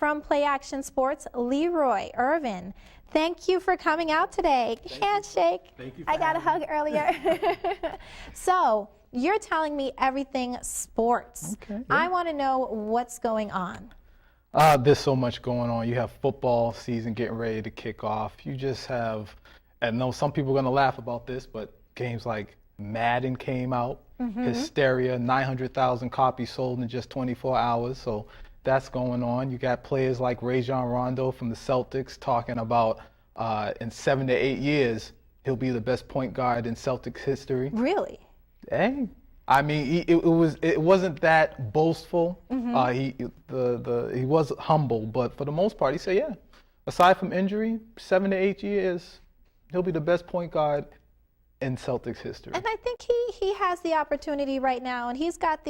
from Play Action Sports, Leroy, Irvin. Thank you for coming out today. Handshake. Thank you for I got a hug earlier. So, you're telling me everything sports. Okay, yeah. I want to know what's going on. There's so much going on. You have football season getting ready to kick off. You just have, and I know some people are going to laugh about this, but games like Madden came out. Hysteria, 900,000 copies sold in just 24 hours. So that's going on. You got players like Rajon Rondo from the Celtics talking about in 7 to 8 years, he'll be the best point guard in Celtics history. Really? Hey, I mean, it wasn't that boastful. He was humble, but for the most part, he said, yeah. Aside from injury, 7 to 8 years, he'll be the best point guard in Celtics history. And I think he has the opportunity right now, and he's got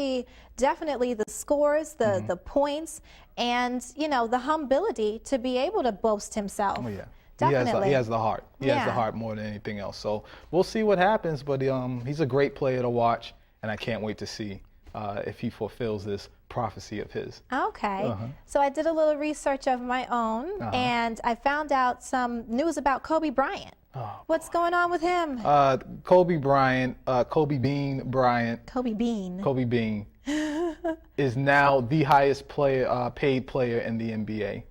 definitely the scores, the points, and the humility to be able to boast himself. Oh yeah. Definitely. He has the heart. He has the heart more than anything else. So we'll see what happens, but he's a great player to watch, and I can't wait to see if he fulfills this prophecy of his. Okay. So I did a little research of my own, and I found out some news about Kobe Bryant. Oh, what's going on with him? Kobe Bryant, Kobe Bean Bryant. Kobe Bean. Kobe Bean is now the highest paid player in the NBA.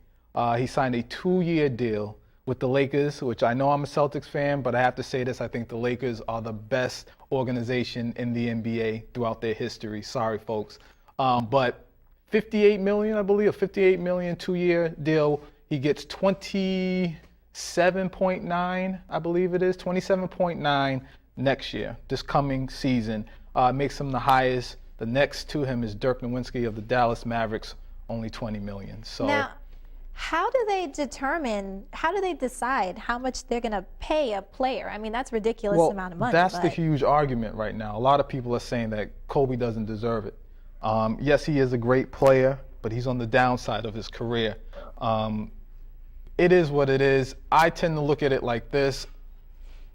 He signed a 2-year deal with the Lakers, which I know I'm a Celtics fan, but I have to say this, I think the Lakers are the best organization in the NBA throughout their history. Sorry, folks. But $58 million, I believe, a $58 million 2-year deal. He gets 27.9, I believe it is, 27.9 next year, this coming season. Makes him the highest. The next to him is Dirk Nowitzki of the Dallas Mavericks, only $20 million. So now, how do they decide how much they're going to pay a player? I mean, that's a ridiculous amount of money. That's the huge argument right now. A lot of people are saying that Kobe doesn't deserve it. Yes, he is a great player, but he's on the downside of his career. It is what it is. I tend to look at it like this.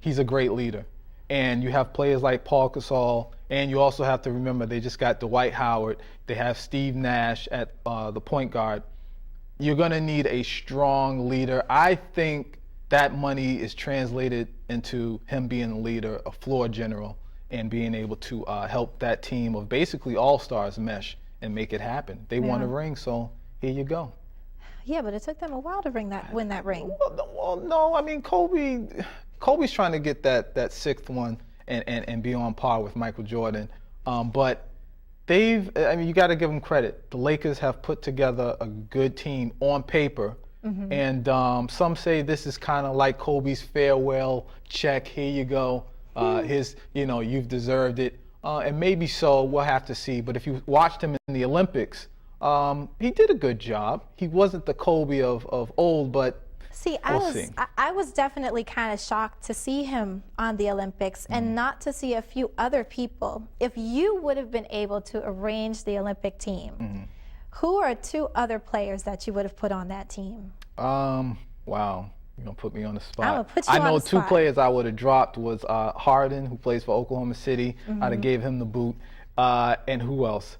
He's a great leader. And you have players like Paul Gasol, and you also have to remember they just got Dwight Howard. They have Steve Nash at the point guard. You're going to need a strong leader. I think that money is translated into him being a leader, a floor general, and being able to help that team of basically all-stars mesh and make it happen. They won a ring, so here you go. Yeah, but it took them a while to win that ring. Well, no, I mean, Kobe's trying to get that sixth one and be on par with Michael Jordan. But you got to give them credit. The Lakers have put together a good team on paper. And some say this is kind of like Kobe's farewell check. Here you go. You've deserved it. And maybe so, we'll have to see. But if you watched him in the Olympics, he did a good job. He wasn't the Kobe of old, but see, I was definitely kind of shocked to see him on the Olympics and not to see a few other people. If you would have been able to arrange the Olympic team, who are 2 other players that you would have put on that team? Wow, you're gonna put me on the spot. I'm gonna put you on the I know spot. 2 players I would have dropped was Harden, who plays for Oklahoma City. I'd have gave him the boot. And who else?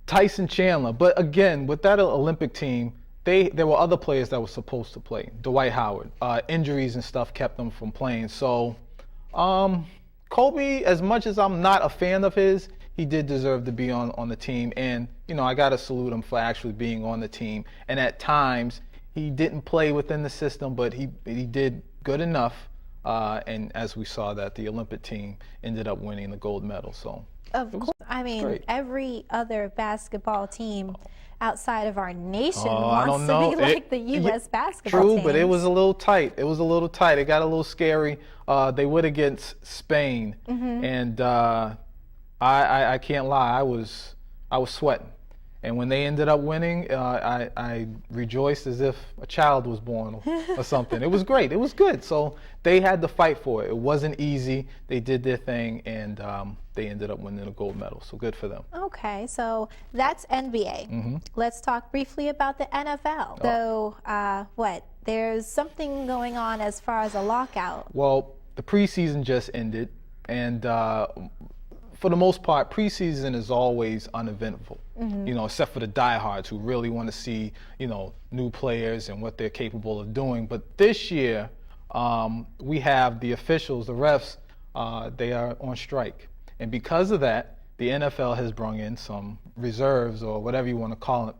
Tyson Chandler. But again, with that Olympic team, there were other players that were supposed to play. Dwight Howard. Injuries and stuff kept them from playing. So Kobe, as much as I'm not a fan of his, he did deserve to be on the team. And, I got to salute him for actually being on the team. And at times, he didn't play within the system, but he did good enough. And as we saw that, the Olympic team ended up winning the gold medal. So. Of course. I mean, great. Every other basketball team outside of our nation I wants don't know. to be like the U.S. basketball team. True, but it was a little tight. It got a little scary. They went against Spain, and I can't lie. I was sweating. And when they ended up winning, I rejoiced as if a child was born or something. It was great. It was good. So they had to fight for it. It wasn't easy. They did their thing, and they ended up winning a gold medal. So good for them. Okay, so that's NBA. Let's talk briefly about the NFL. So there's something going on as far as a lockout. Well, the preseason just ended, and for the most part, preseason is always uneventful, except for the diehards who really want to see, new players and what they're capable of doing. But this year, we have the officials, the refs, they are on strike. And because of that, the NFL has brought in some reserves, or whatever you want to call them.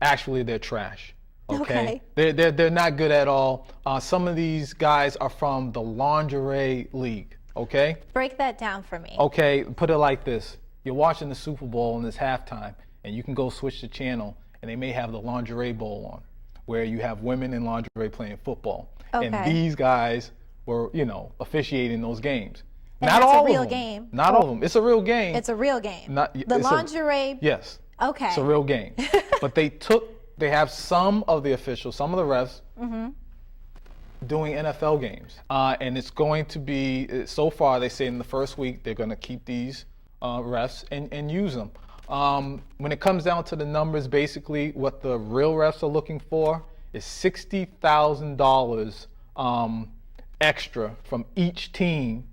Actually, they're trash. Okay. They're not good at all. Some of these guys are from the lingerie league. Okay. Break that down for me. Okay. Put it like this: you're watching the Super Bowl and it's halftime, and you can go switch the channel, and they may have the lingerie bowl on, where you have women in lingerie playing football. Okay. And these guys were, officiating those games. And not it's all a real of them. game. Not all of them. It's a real game. It's a real game. The lingerie. Yes. Okay. It's a real game. But they have some of the officials, some of the refs, doing NFL games. And it's going to be, so far, they say in the first week, they're going to keep these refs and use them. When it comes down to the numbers, basically what the real refs are looking for is $60,000 extra from each team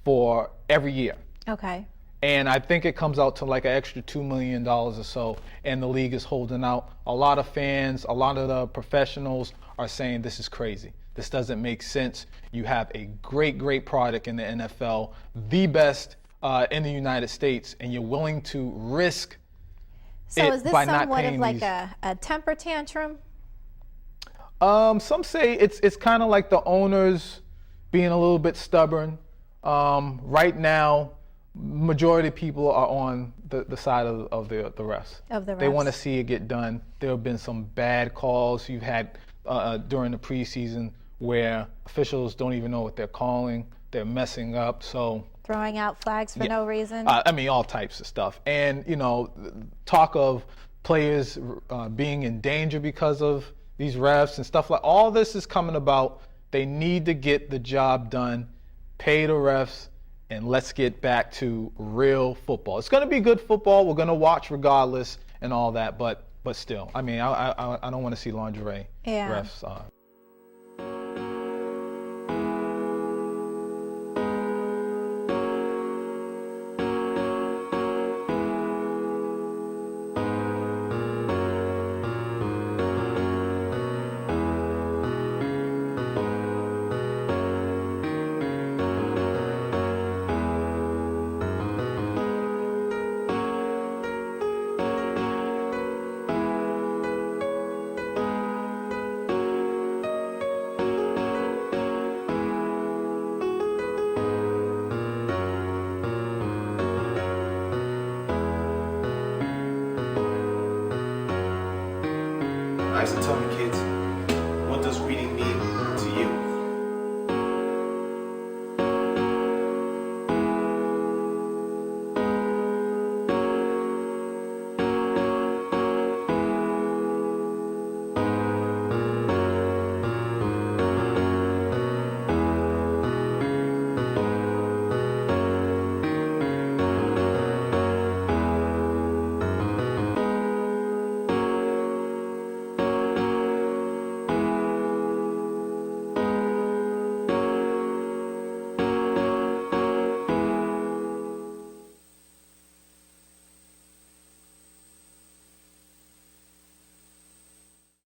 for every year. Okay. And I think it comes out to like an extra $2 million or so, and the league is holding out. A lot of fans, a lot of the professionals are saying this is crazy. This doesn't make sense. You have a great product in the NFL, the best in the United States, and you're willing to risk so it is this by not somewhat paying of like these. a temper tantrum? Some say it's kind of like the owners being a little bit stubborn. Right now, majority of people are on the side of the refs. They want to see it get done. There have been some bad calls you've had during the preseason where officials don't even know what they're calling. They're messing up. So Throwing out flags for no reason? all types of stuff. And, talk of players being in danger because of these refs and stuff like all this is coming about. They need to get the job done, pay the refs, and let's get back to real football. It's going to be good football. We're going to watch regardless and all that, but still, I don't want to see lingerie refs. I used to tell the kids, what does reading mean?